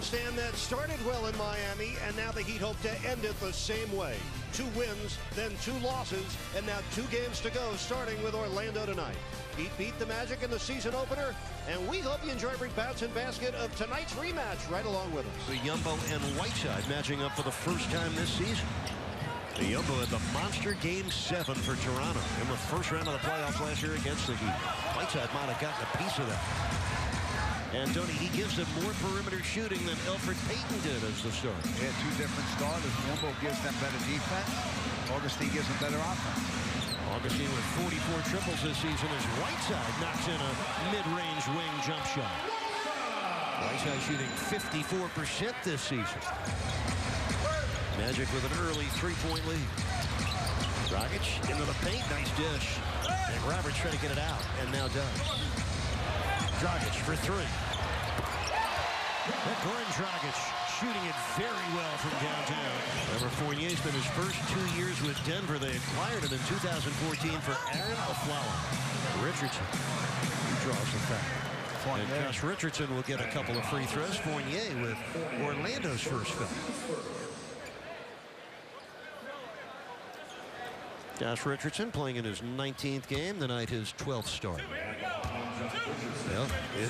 homestand that started well in Miami, and now the Heat hope to end it the same way. 2 wins, then 2 losses, and now 2 games to go, starting with Orlando tonight. Heat beat the Magic in the season opener, and we hope you enjoy every bounce and basket of tonight's rematch right along with us. Biyombo and Whiteside matching up for the first time this season. Biyombo had the monster Game 7 for Toronto in the first round of the playoffs last year against the Heat. Whiteside might have gotten a piece of that. And Tony, he gives them more perimeter shooting than Elfrid Payton did as the starter. Yeah, 2 different starters. Biyombo gives them better defense. Augustine gives them better offense. Augustine with 44 triples this season as Whiteside knocks in a mid-range wing jump shot. Whiteside shooting 54% this season. Magic with an early 3-point lead. Dragic into the paint. Nice dish. And Roberts trying to get it out, and now does. Dragic for 3. Goran Dragic shooting it very well from downtown. Remember, Fournier's been his first 2 years with Denver. They acquired him in 2014 for Aaron Aflalo. Richardson, he draws the foul. And Josh Richardson will get a couple of free throws. Fournier with Orlando's first foul. Josh Richardson playing in his 19th game, tonight his 12th start. Well,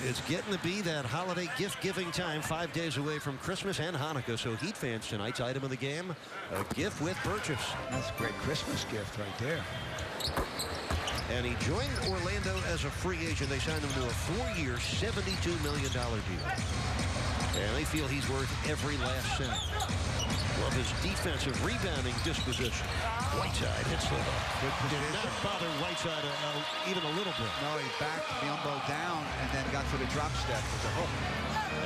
it's getting to be that holiday gift-giving time, 5 days away from Christmas and Hanukkah. So Heat fans, tonight's item of the game, a gift with purchase. That's a great Christmas gift right there. And he joined Orlando as a free agent. They signed him to a 4-year, $72 million deal. And they feel he's worth every last cent. Love his defensive rebounding disposition. Whiteside hits the hook. Did not bother Whiteside even a little bit. No, he backed Biyombo down and then got to the drop step with the hook.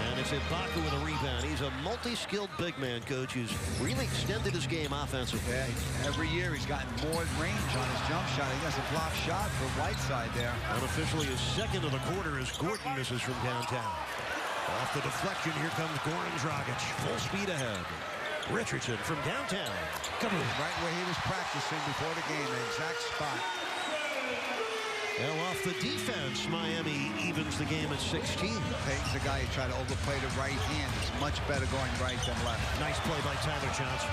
And it's Ibaka with a rebound. He's a multi-skilled big man coach who's really extended his game offensively. Yeah, every year he's gotten more range on his jump shot. He has a block shot for Whiteside there. Unofficially his second of the quarter as Gordon misses from downtown. Off the deflection, here comes Goran Dragic. Full speed ahead. Richardson from downtown. Come on. Right where he was practicing before the game, the exact spot. Well, off the defense, Miami evens the game at 16. Payton's the guy who tried to overplay the right hand. It's much better going right than left. Nice play by Tyler Johnson.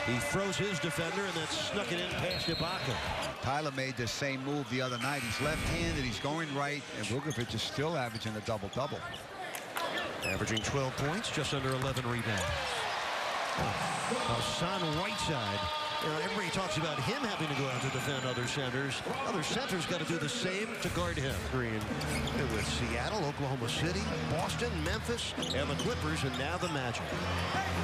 He throws his defender and then snuck it in past Ibaka. Tyler made the same move the other night. He's left-handed, he's going right, and Vukovic is still averaging a double-double. Averaging 12 points, just under 11 rebounds. Hassan Whiteside. You know, everybody talks about him having to go out to defend other centers. Other centers got to do the same to guard him. Green with Seattle, Oklahoma City, Boston, Memphis, and the Clippers, and now the Magic.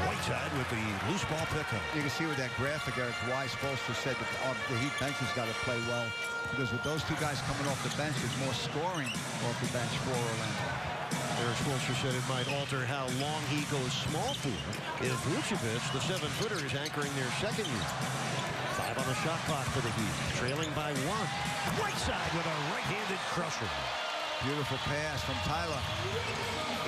Whiteside with the loose ball pickup. You can see with that graphic, Eric Weiss Bolster said that the Heat bench has got to play well, because with those 2 guys coming off the bench, there's more scoring off the bench for Orlando. Eric Spoelstra said it might alter how long he goes small for if Vucevic, the 7-footer, is anchoring their second unit. 5 on the shot clock for the Heat, trailing by 1. Whiteside with a right-handed crusher. Beautiful pass from Tyler.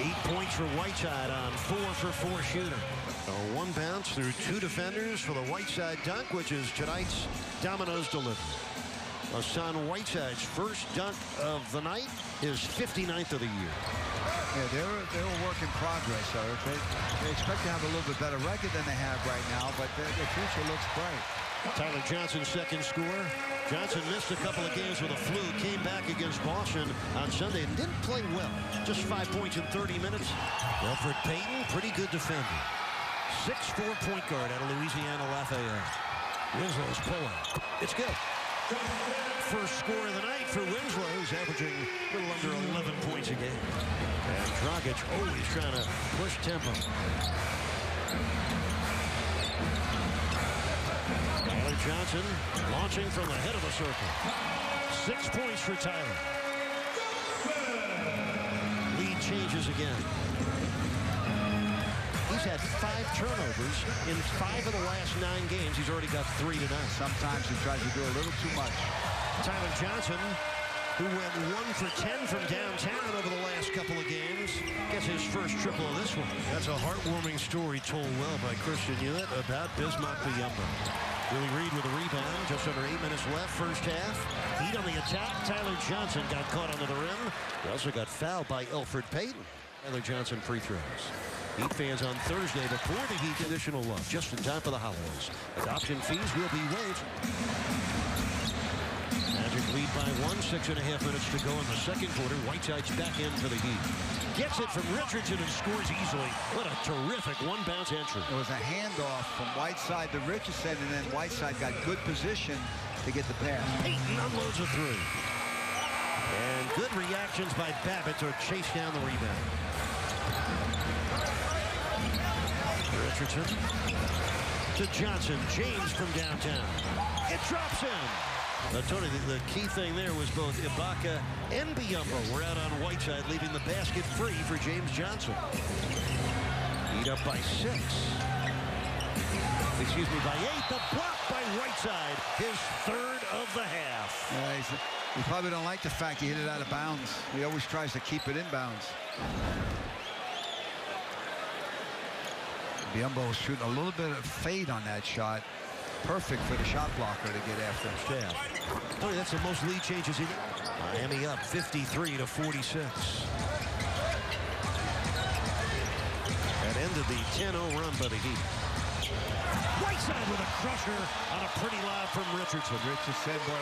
8 points for Whiteside on 4-for-4 shooter. A 1 bounce through 2 defenders for the Whiteside dunk, which is tonight's Domino's delivery. Hassan Whiteside's first dunk of the night, his 59th of the year. Yeah, they're a work in progress, Eric. They expect to have a little bit better record than they have right now, but their future looks bright. Tyler Johnson's second score. Johnson missed a couple of games with a flu, came back against Boston on Sunday and didn't play well. Just 5 points in 30 minutes. Elfrid Payton, pretty good defender. 6'4" point guard out of Louisiana Lafayette. Winslow's pulling. It's good. First score of the night for Winslow, who's averaging a little under 11 points a game. And Dragic always trying to push tempo. Tyler Johnson launching from the head of the circle. 6 points for Tyler. Lead changes again. He's had 5 turnovers in 5 of the last 9 games. He's already got 3 tonight. Sometimes he tries to do a little too much. Tyler Johnson, who went 1 for 10 from downtown over the last couple of games, gets his first triple of this one. That's a heartwarming story told well by Christian Hewitt about Bismack Biyombo. Willie Reed with a rebound. Just under 8 minutes left, first half. Heat on the attack. Tyler Johnson got caught under the rim. He also got fouled by Elfrid Payton. Tyler Johnson free throws. Heat fans on Thursday before the Heat additional love, just in time for the holidays. Adoption fees will be waived. Magic lead by 1, 6.5 minutes to go in the second quarter. Whiteside's back in for the Heat. Gets it from Richardson and scores easily. What a terrific one-bounce entry. It was a handoff from Whiteside to Richardson, and then Whiteside got good position to get the pass. Payton unloads a three. And good reactions by Babbitt to chase down the rebound. Richardson to Johnson. James from downtown. It drops in. Now, Tony, the key thing there was both Ibaka and Biyombo were out on Whiteside, leaving the basket free for James Johnson. Heat up by 6. Excuse me, by 8. The block by Whiteside, his third of the half. He probably don't like the fact he hit it out of bounds. He always tries to keep it in bounds. Biyombo was shooting a little bit of fade on that shot. Perfect for the shot blocker to get after him. Tony, that's the most lead changes in Miami up 53-46. That ended the 10-0 run by the Heat. Whiteside with a crusher on a pretty lob from Richardson. Richardson, boy,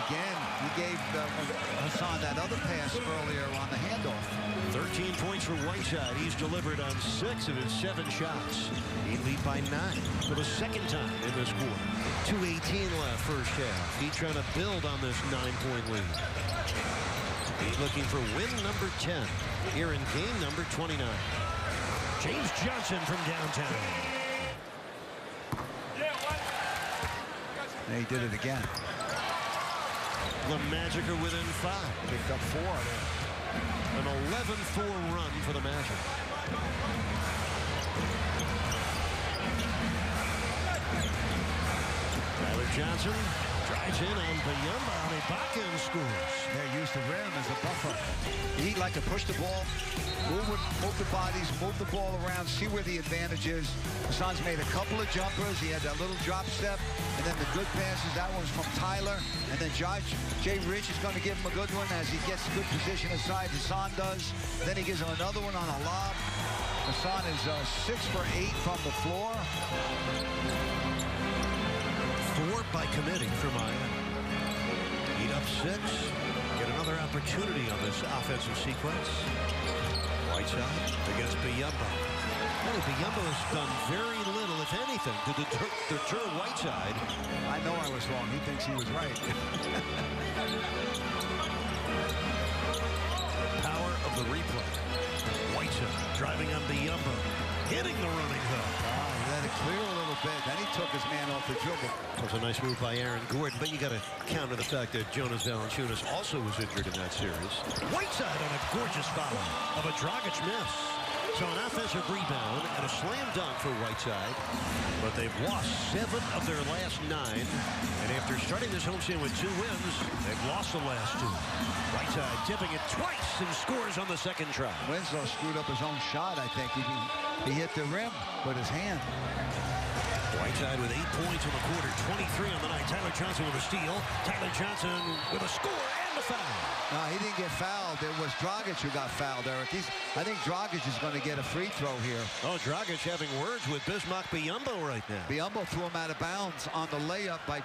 again, he gave Hassan that other pass earlier on the handoff. 13 points for Whiteside. He's delivered on 6 of his 7 shots. He lead by 9 for the second time in this quarter. 2:18 left first half. He's trying to build on this 9-point lead. He's looking for win number 10 here in game number 29. James Johnson from downtown. And he did it again. The Magic are within 5. Picked up 4 there. An 11-4 run for the Magic. Tyler Johnson drives in on Biyombo, and Ibaka and scores. They used the rim as a buffer. He'd like to push the ball, move the bodies, move the ball around, see where the advantage is. Hassan's made a couple of jumpers. He had that little drop step, and then the good passes. That one's from Tyler, and then Jay Rich is going to give him a good one as he gets good position aside. Hassan does. Then he gives him another one on a lob. Hassan is 6 for 8 from the floor. 4 by committee for Miami. Heat up 6. Get another opportunity on this offensive sequence. Whiteside against Biyombo. Biyombo has done very little, if anything, to deter Whiteside. I know I was wrong. He thinks he was right. Power of the replay. Whiteside driving on Biyombo, hitting the running hook. He let it clear a little bit. Then he took his man off the dribble. That was a nice move by Aaron Gordon, but you got to counter the fact that Jonas Valanciunas also was injured in that series. Whiteside on a gorgeous foul of a Dragic miss. So an offensive rebound and a slam dunk for Whiteside. But they've lost 7 of their last 9. And after starting this homestand with 2 wins, they've lost the last 2. Whiteside tipping it twice and scores on the second try. Winslow screwed up his own shot, I think. He hit the rim with his hand. Whiteside with 8 points in the quarter, 23 on the night. Tyler Johnson with a steal. Tyler Johnson with a score and a foul. No, he didn't get fouled. It was Dragic who got fouled, Eric. I think Dragic is going to get a free throw here. Oh, Dragic having words with Bismack Biyombo right now. Biyombo threw him out of bounds on the layup by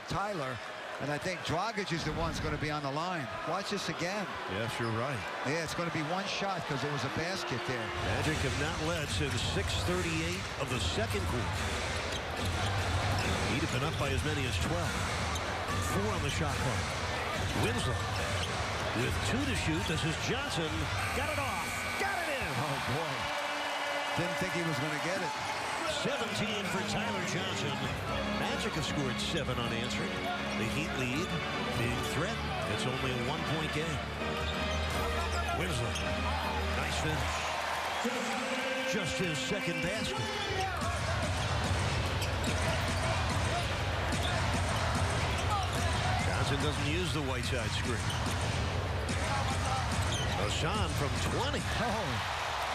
Tyler. And I think Dragic is the one that's going to be on the line. Watch this again. Yes, you're right. Yeah, it's going to be one shot because there was a basket there. Magic have not led since 6:38 of the second quarter. He'd have been up by as many as 12. 4 on the shot clock. Winslow with 2 to shoot. This is Johnson. Got it off. Got it in. Oh, boy. Didn't think he was going to get it. 17 for Tyler Johnson. Magic have scored 7 unanswered. The Heat lead being threatened. It's only a 1-point game. Winslow. Nice finish. Just his second basket. Johnson doesn't use the Whiteside screen. Hassan from 20. Oh.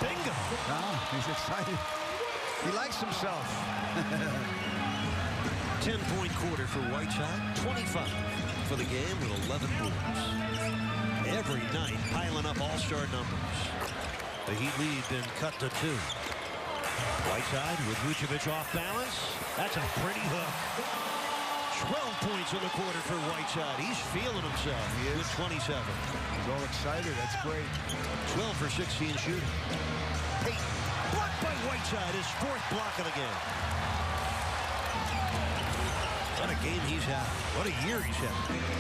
Bingo. Oh, he's excited. He likes himself. 10-point quarter for Whiteside. 25 for the game with 11 boards. Every night piling up all-star numbers. The Heat lead then cut to 2. Whiteside with Vucevic off balance. That's a pretty hook. 12 points in the quarter for Whiteside. He's feeling himself with 27. He's all excited. That's great. 12 for 16 shooting. Payton blocked by Whiteside. His 4th block of the game. What a game he's had. What a year he's had.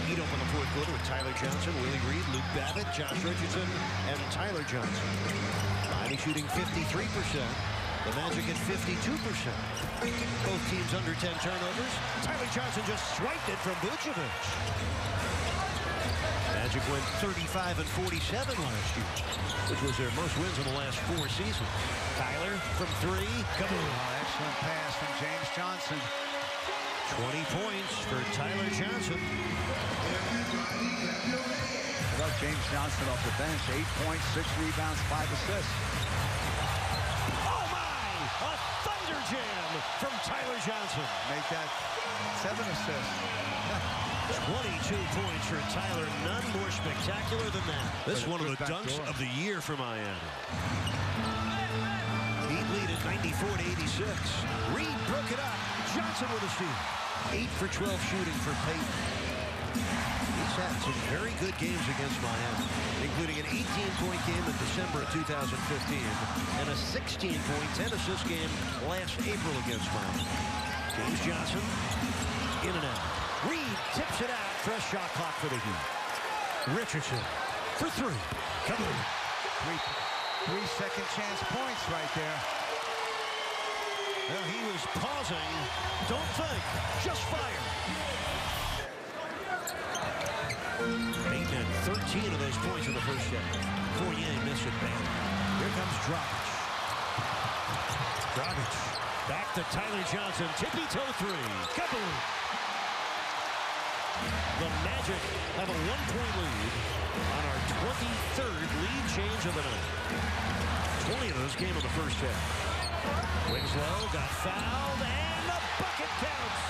Heat open the 4th quarter with Tyler Johnson, Willie Reed, Luke Babbitt, Josh Richardson, and Tyler Johnson. Miami shooting 53%. The Magic at 52%. Both teams under 10 turnovers. Tyler Johnson just swiped it from Vucevic. Magic went 35 and 47 last year, which was their most wins in the last 4 seasons. Tyler from 3. Come on. Excellent pass from James Johnson. 20 points for Tyler Johnson. How about James Johnson off the bench? 8 points, 6 rebounds, 5 assists. A thunder jam from Tyler Johnson. Make that 7 assists. 22 points for Tyler. None more spectacular than that. This is one of the dunks of the year for Miami. Heat lead at 94-86. Reed broke it up. Johnson with a steal. 8 for 12 shooting for Payton. He's had some very good games against Miami, including an 18-point game in December of 2015 and a 16-point 10-assist game last April against Miami. James Johnson in and out. Reed tips it out. Fresh shot clock for the Heat. Richardson for 3. Come on. 3 second chance points right there. Well, he was pausing. Don't think. Just fire. Payton had 13 of those points in the first set. Fournier missed it bad. Here comes Dragic. Dragic back to Tyler Johnson. Tippy-toe 3. Kaboom! The Magic have a 1-point lead on our 23rd lead change of the night. 20 of those came in the first set. Winslow got fouled, and the bucket counts.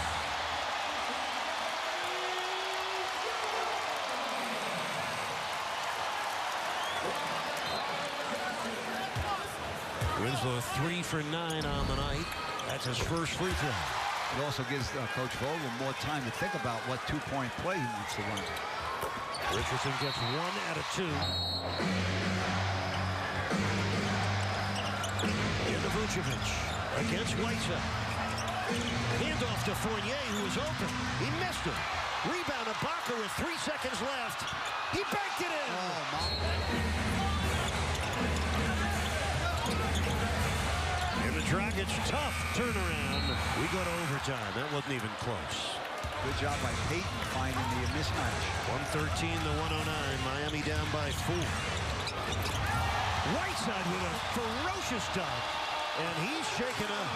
Winslow 3 for 9 on the night. That's his first free throw. It also gives Coach Vogel more time to think about what 2-point play he wants to run. Richardson gets 1 out of 2. Into Vucevic against Whiteside. Handoff to Fournier, who was open. He missed it. Rebound to Baca with 3 seconds left. He banked it in. Oh, my. And the Dragic tough turnaround. We go to overtime. That wasn't even close. Good job by Payton finding the mismatch. 113 to 109. Miami down by 4. Whiteside with a ferocious dunk. And he's shaken up.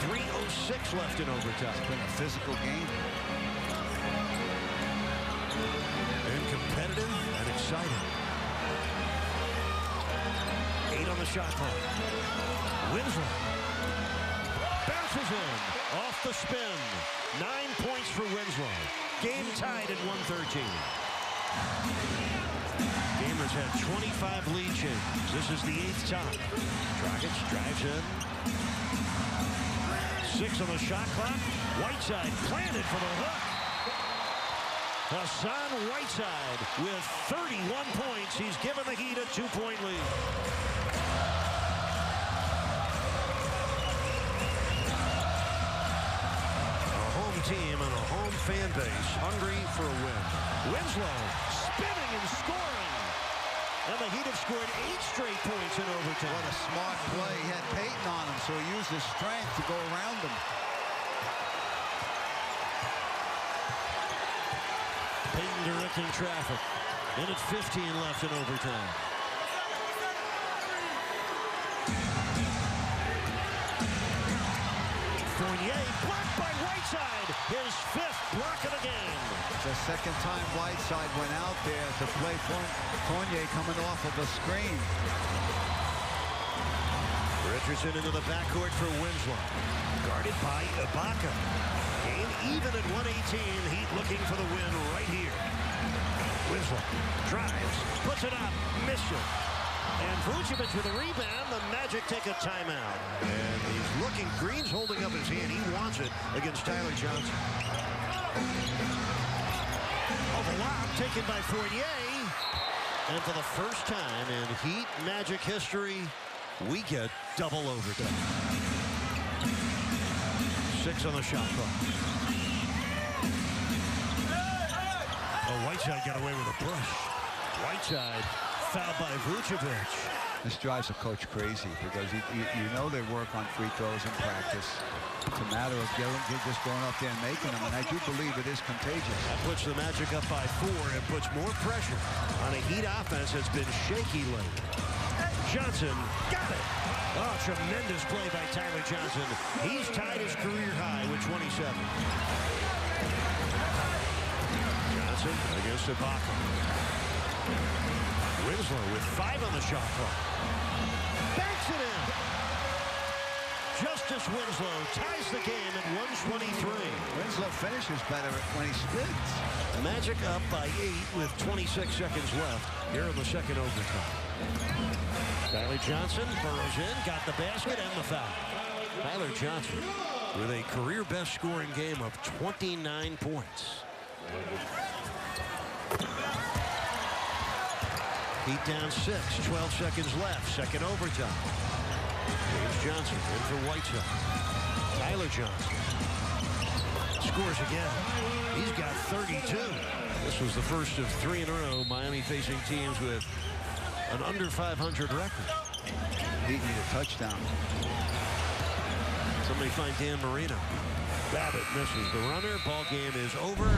3:06 left in overtime. It's been a physical game. And competitive and exciting. 8 on the shot clock. Winslow bounces in off the spin. 9 points for Winslow. Game tied at 113. Gamers had 25 lead changes. This is the 8th time. Dragic drives in. 6 on the shot clock. Whiteside planted for the hook. Hassan Whiteside with 31 points. He's given the Heat a 2-point lead. Team and a home fan base hungry for a win. Winslow spinning and scoring. And the Heat have scored 8 straight points in overtime. What a smart play. He had Payton on him, so he used his strength to go around him. Payton directing traffic. Minute 15 left in overtime. Fournier blocked by Whiteside. His 5th block of the game. It's the second time Whiteside went out there to play Fournier coming off of a screen. Richardson into the backcourt for Winslow. Guarded by Ibaka. Game even at 118. Heat looking for the win right here. Winslow drives, puts it up, missed it. And Vucevic with a rebound. The Magic take a timeout. And he's looking. Green's holding up his hand. He wants it against Tyler Johnson. Oh, the lob taken by Fournier. And for the first time in Heat Magic history, we get double overtime. 6 on the shot clock. Oh, Whiteside got away with a push. Whiteside fouled by Vucevic. This drives a coach crazy because you know they work on free throws in practice. It's a matter of just going up there and making them, and I do believe it is contagious. That puts the Magic up by 4 and puts more pressure on a Heat offense that's been shaky lately. Johnson got it. Oh, tremendous play by Tyler Johnson. He's tied his career high with 27. Johnson against Ibaka. Winslow with 5 on the shot clock. Banks it in. Justice Winslow ties the game at 123. Winslow finishes better when he spins. The Magic up by 8 with 26 seconds left here in the second overtime. Tyler Johnson burrows in, got the basket and the foul. Tyler Johnson with a career best scoring game of 29 points. Heat down 6, 12 seconds left, second overtime. James Johnson in for Whiteside. Tyler Johnson scores again. He's got 32. This was the first of 3 in a row. Miami facing teams with an under 500 record. Heat need a touchdown. Somebody find Dan Marino. Babbitt misses the runner. Ball game is over.